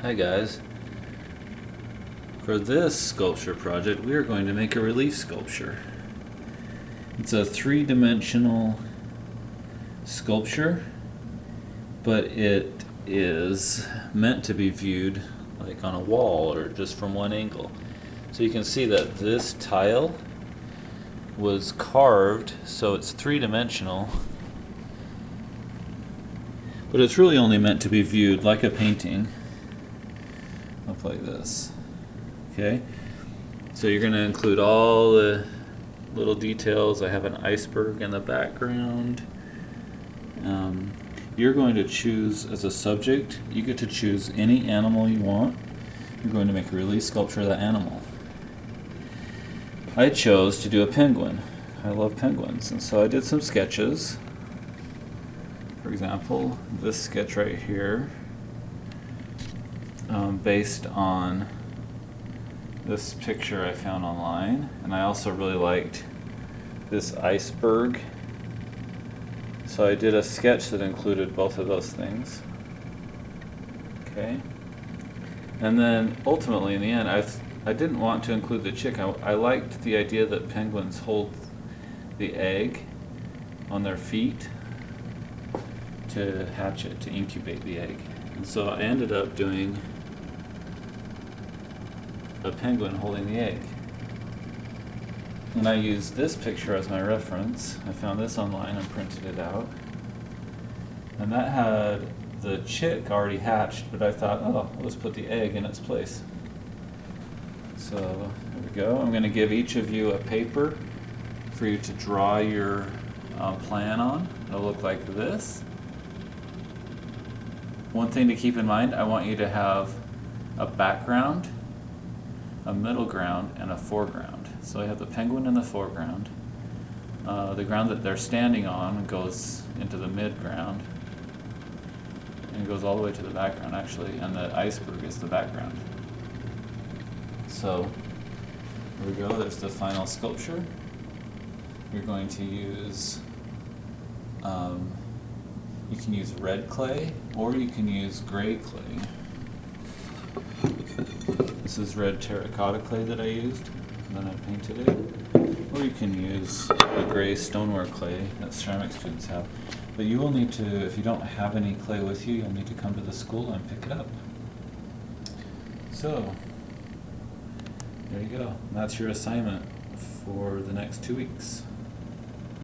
Hi guys. For this sculpture project, we are going to make a relief sculpture. It's a three-dimensional sculpture, but it is meant to be viewed like on a wall or just from one angle. So you can see that this tile was carved, so it's three-dimensional, but it's really only meant to be viewed like a painting. Up like this. Okay, so you're going to include all the little details. I have an iceberg in the background. You're going to choose as a subject, you get to choose any animal you want. You're going to make a relief sculpture of that animal. I chose to do a penguin. I love penguins, and so I did some sketches. For example, this sketch right here, based on this picture I found online, and I also really liked this iceberg, so I did a sketch that included both of those things. Okay, and then ultimately in the end I didn't want to include the chick. I liked the idea that penguins hold the egg on their feet to hatch it, to incubate the egg, and so I ended up doing a penguin holding the egg. And I used this picture as my reference. I found this online and printed it out. And that had the chick already hatched, but I thought, oh, let's put the egg in its place. So there we go. I'm going to give each of you a paper for you to draw your plan on. It'll look like this. One thing to keep in mind, I want you to have a background, a middle ground, and a foreground. So I have the penguin in the foreground. The ground that they're standing on goes into the midground, and it goes all the way to the background actually, and the iceberg is the background. So here we go, there's the final sculpture. You're going to use, you can use red clay or you can use gray clay. This is red terracotta clay that I used, and then I painted it. Or you can use the gray stoneware clay that ceramic students have. But you will need to, if you don't have any clay with you, you'll need to come to the school and pick it up. So, there you go. That's your assignment for the next 2 weeks.